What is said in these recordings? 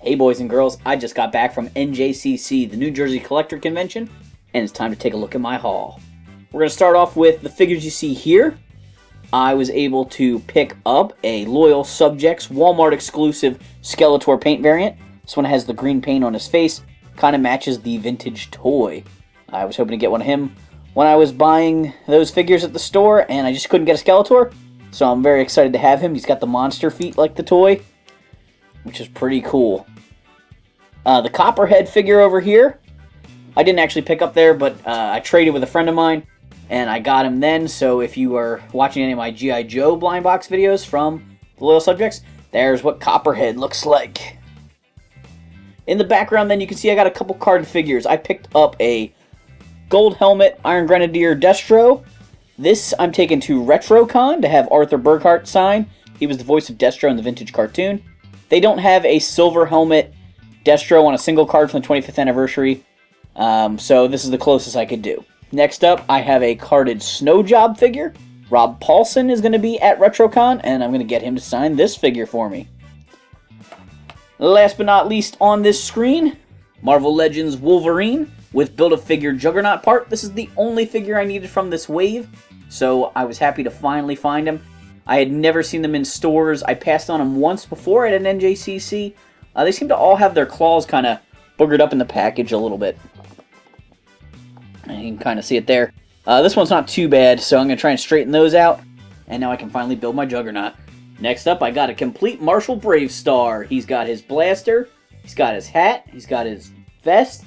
Hey boys and girls, I just got back from NJCC, the New Jersey Collector Convention, and it's time to take a look at my haul. We're going to start off with the figures you see here. I was able to pick up a Loyal Subjects Walmart exclusive Skeletor paint variant. This one has the green paint on his face, kind of matches the vintage toy. I was hoping to get one of him when I was buying those figures at the store, and I just couldn't get a Skeletor, so I'm very excited to have him. He's got the monster feet like the toy, which is pretty cool. The Copperhead figure over here, I didn't actually pick up there, but I traded with a friend of mine, and I got him then, so if you are watching any of my G.I. Joe blind box videos from the Loyal Subjects, there's what Copperhead looks like. In the background then you can see I got a couple card figures. I picked up a Gold Helmet Iron Grenadier Destro. This I'm taking to RetroCon to have Arthur Burkhart sign. He was the voice of Destro in the vintage cartoon. They don't have a silver helmet Destro on a single card from the 25th anniversary, so this is the closest I could do. Next up, I have a carded Snow Job figure. Rob Paulson is going to be at RetroCon, and I'm going to get him to sign this figure for me. Last but not least on this screen, Marvel Legends Wolverine with Build-A-Figure Juggernaut part. This is the only figure I needed from this wave, so I was happy to finally find him. I had never seen them in stores. I passed on them once before at an NJCC. They seem to all have their claws kind of boogered up in the package a little bit. And you can kind of see it there. This one's not too bad, so I'm going to try and straighten those out. And now I can finally build my Juggernaut. Next up, I got a complete Marshall Bravestarr. He's got his blaster, he's got his hat, he's got his vest,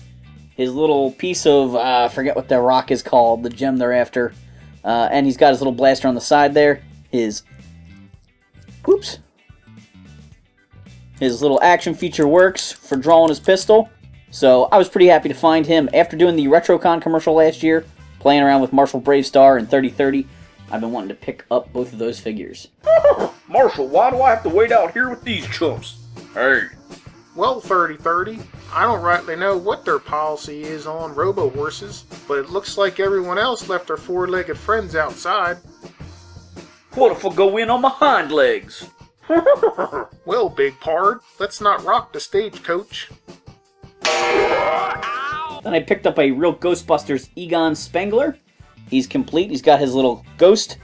his little piece of, I forget what the rock is called, the gem they're after. And he's got his little blaster on the side there. His little action feature works for drawing his pistol. So I was pretty happy to find him. After doing the RetroCon commercial last year, playing around with Marshall Bravestarr and 3030, I've been wanting to pick up both of those figures. Marshall, why do I have to wait out here with these chumps? Hey. Well, 3030, I don't rightly know what their policy is on robo-horses, but it looks like everyone else left their four-legged friends outside. What if I go in on my hind legs? Well, Big Pard, let's not rock the stagecoach. Then I picked up a Real Ghostbusters Egon Spengler. He's complete. He's got his little ghost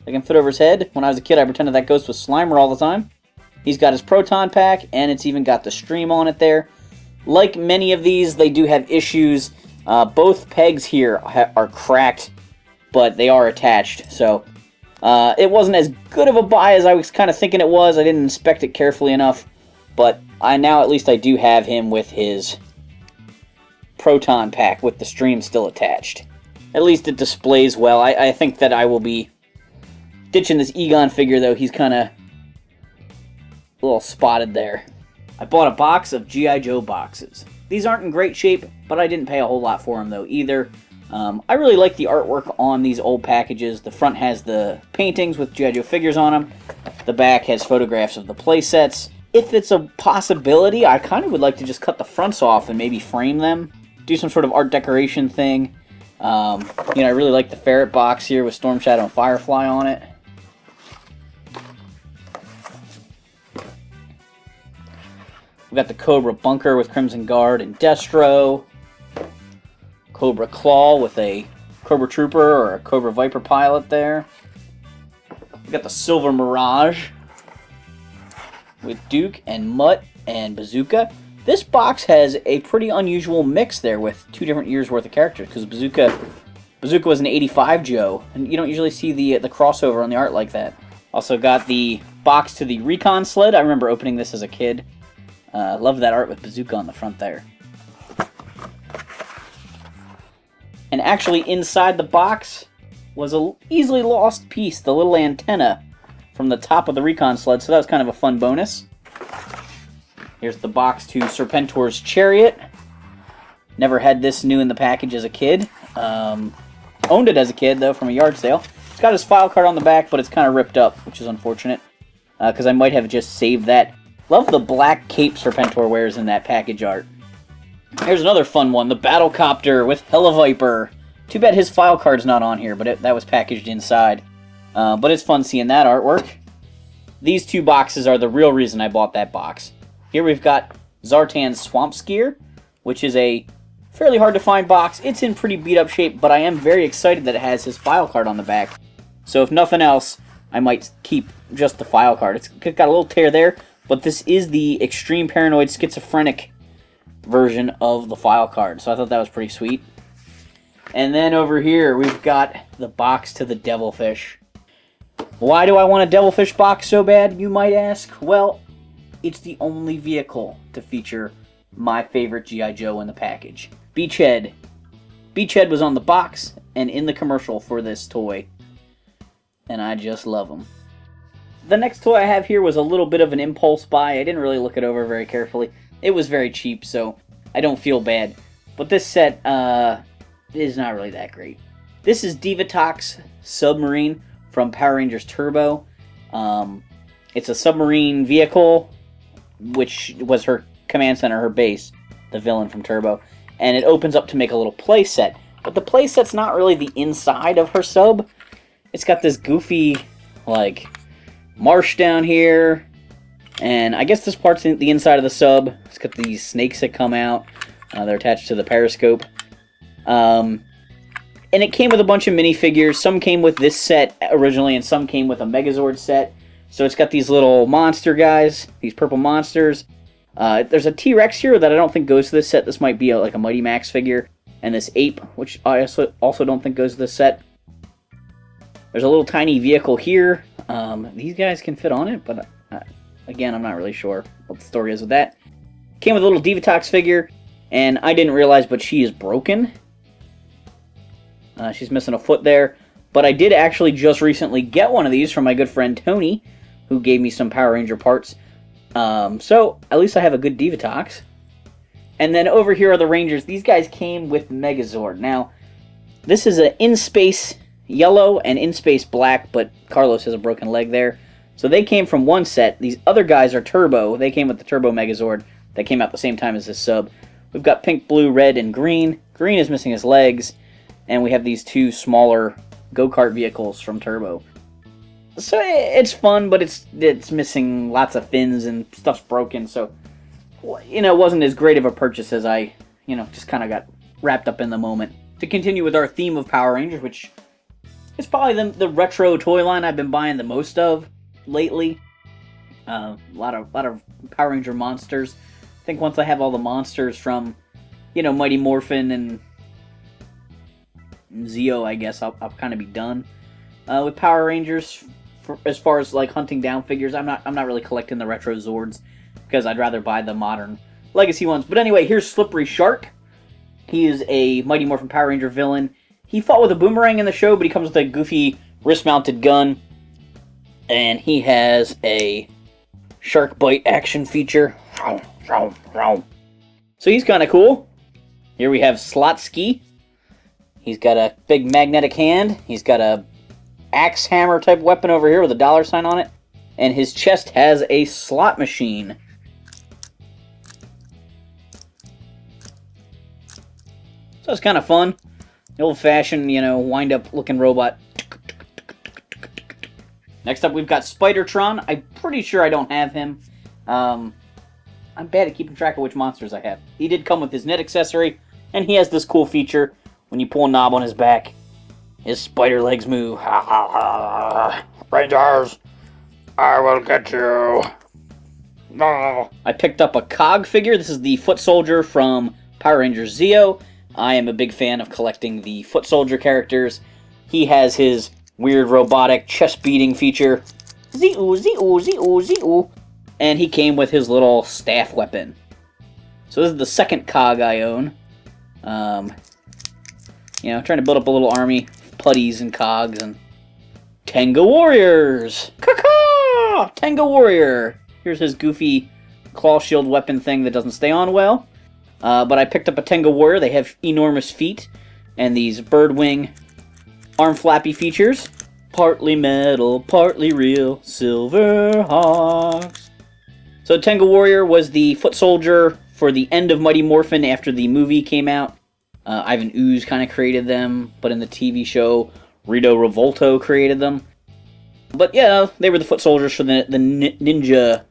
that can fit over his head. When I was a kid, I pretended that ghost was Slimer all the time. He's got his proton pack, and it's even got the stream on it there. Like many of these, they do have issues. Both pegs here are cracked, but they are attached. So it wasn't as good of a buy as I was kind of thinking it was. I didn't inspect it carefully enough. But now at least I do have him with his proton pack with the stream still attached. At least it displays well. I think that I will be ditching this Egon figure, though. He's kind of a little spotted there. I bought a box of G.I. Joe boxes. These aren't in great shape, but I didn't pay a whole lot for them, though, either. I really like the artwork on these old packages. The front has the paintings with G.I. Joe figures on them. The back has photographs of the playsets. If it's a possibility, I kind of would like to just cut the fronts off and maybe frame them. Do some sort of art decoration thing. I really like the ferret box here with Storm Shadow and Firefly on it. We've got the Cobra Bunker with Crimson Guard and Destro. Cobra Claw with a Cobra Trooper or a Cobra Viper pilot there. We've got the Silver Mirage with Duke and Mutt and Bazooka. This box has a pretty unusual mix there with 2 different years worth of characters, because Bazooka was an 85 Joe, and you don't usually see the crossover on the art like that. Also got the box to the Recon Sled. I remember opening this as a kid. Love that art with Bazooka on the front there. And actually inside the box was a easily lost piece, the little antenna from the top of the Recon Sled, so that was kind of a fun bonus. Here's the box to Serpentor's Chariot. Never had this new in the package as a kid. Owned it as a kid, though, from a yard sale. It's got his file card on the back, but it's kind of ripped up, which is unfortunate, because I might have just saved that. Love the black cape Serpentor wears in that package art. Here's another fun one, the Battlecopter with Heliviper. Too bad his file card's not on here, but that was packaged inside. But it's fun seeing that artwork. These 2 boxes are the real reason I bought that box. Here we've got Zartan's Swamp Skier, which is a fairly hard to find box. It's in pretty beat up shape, but I am very excited that it has his file card on the back. So if nothing else, I might keep just the file card. It's got a little tear there, but this is the extreme paranoid schizophrenic version of the file card. So I thought that was pretty sweet. And then over here, we've got the box to the Devilfish. Why do I want a Devilfish box so bad, you might ask? Well, it's the only vehicle to feature my favorite G.I. Joe in the package. Beachhead. Beachhead was on the box and in the commercial for this toy. And I just love him. The next toy I have here was a little bit of an impulse buy. I didn't really look it over very carefully. It was very cheap, so I don't feel bad. But this set is not really that great. This is Divatox Submarine from Power Rangers Turbo. It's a submarine vehicle, which was her command center, her base, the villain from Turbo. And it opens up to make a little play set. But the play set's not really the inside of her sub. It's got this goofy, like, marsh down here. And I guess this part's the inside of the sub. It's got these snakes that come out. They're attached to the periscope. And it came with a bunch of minifigures. Some came with this set originally, and some came with a Megazord set. So it's got these little monster guys, these purple monsters. There's a T-Rex here that I don't think goes to this set. This might be like a Mighty Max figure. And this ape, which I also don't think goes to this set. There's a little tiny vehicle here. These guys can fit on it, but again, I'm not really sure what the story is with that. Came with a little Divatox figure, and I didn't realize, but she is broken. She's missing a foot there. But I did actually just recently get one of these from my good friend Tony, who gave me some Power Ranger parts. So, at least I have a good Divatox. And then over here are the Rangers. These guys came with Megazord. Now, this is an in-space yellow and in-space black, but Carlos has a broken leg there. So they came from one set. These other guys are Turbo. They came with the Turbo Megazord that came out the same time as this sub. We've got pink, blue, red, and green. Green is missing his legs. And we have these two smaller go-kart vehicles from Turbo. So it's fun, but it's missing lots of fins and stuff's broken. So, you know, it wasn't as great of a purchase as I, just kind of got wrapped up in the moment. To continue with our theme of Power Rangers, which is probably the retro toy line I've been buying the most of lately. A lot of Power Ranger monsters. I think once I have all the monsters from, Mighty Morphin and Zeo, I guess I'll kind of be done with Power Rangers. As far as like hunting down figures, I'm not really collecting the retro Zords because I'd rather buy the modern legacy ones. But anyway, here's Slippery Shark. He is a Mighty Morphin Power Ranger villain. He fought with a boomerang in the show, but he comes with a goofy wrist-mounted gun, and he has a shark bite action feature. So he's kind of cool. Here we have Slotsky. He's got a big magnetic hand. He's got a axe hammer type weapon over here with a $sign on it. And his chest has a slot machine. So it's kind of fun. The old-fashioned, wind-up looking robot. Next up, we've got Spider-Tron. I'm pretty sure I don't have him. I'm bad at keeping track of which monsters I have. He did come with his net accessory, and he has this cool feature. When you pull a knob on his back, his spider legs move. Ha ha ha! Rangers, I will get you. No. I picked up a Cog figure. This is the Foot Soldier from Power Rangers Zeo. I am a big fan of collecting the Foot Soldier characters. He has his weird robotic chest beating feature. Zeo, Zeo, Zeo, Zeo. And he came with his little staff weapon. So this is the second Cog I own. Trying to build up a little army, putties and cogs, and Tango Warriors! Caw-caw! Tango Warrior! Here's his goofy claw shield weapon thing that doesn't stay on well. But I picked up a Tango Warrior. They have enormous feet, and these bird wing arm flappy features. Partly metal, partly real, silver hawks. So Tango Warrior was the foot soldier for the end of Mighty Morphin after the movie came out. Ivan Ooze kind of created them, but in the TV show, Rito Revolto created them. But yeah, they were the foot soldiers for the ninja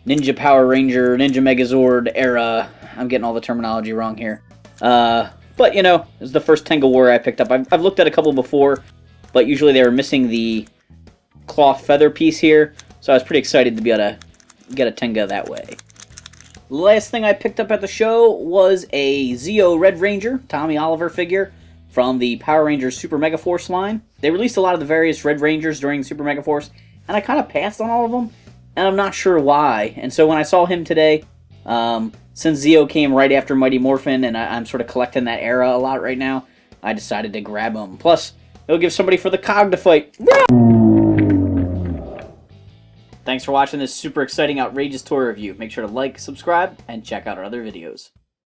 Ninja Power Ranger, Ninja Megazord era. I'm getting all the terminology wrong here. But, you know, this is the first Tango Warrior I picked up. I've looked at a couple before, but usually they were missing the cloth feather piece here, so I was pretty excited to be able to get a Tenga that way. Last thing I picked up at the show was a Zeo Red Ranger, Tommy Oliver figure from the Power Rangers Super Mega Force line. They released a lot of the various Red Rangers during Super Mega Force, and I kind of passed on all of them, and I'm not sure why. And so when I saw him today, since Zeo came right after Mighty Morphin, and I'm sort of collecting that era a lot right now, I decided to grab him. Plus, it'll give somebody for the Cog to fight. Thanks for watching this super exciting, outrageous toy review. Make sure to like, subscribe, and check out our other videos.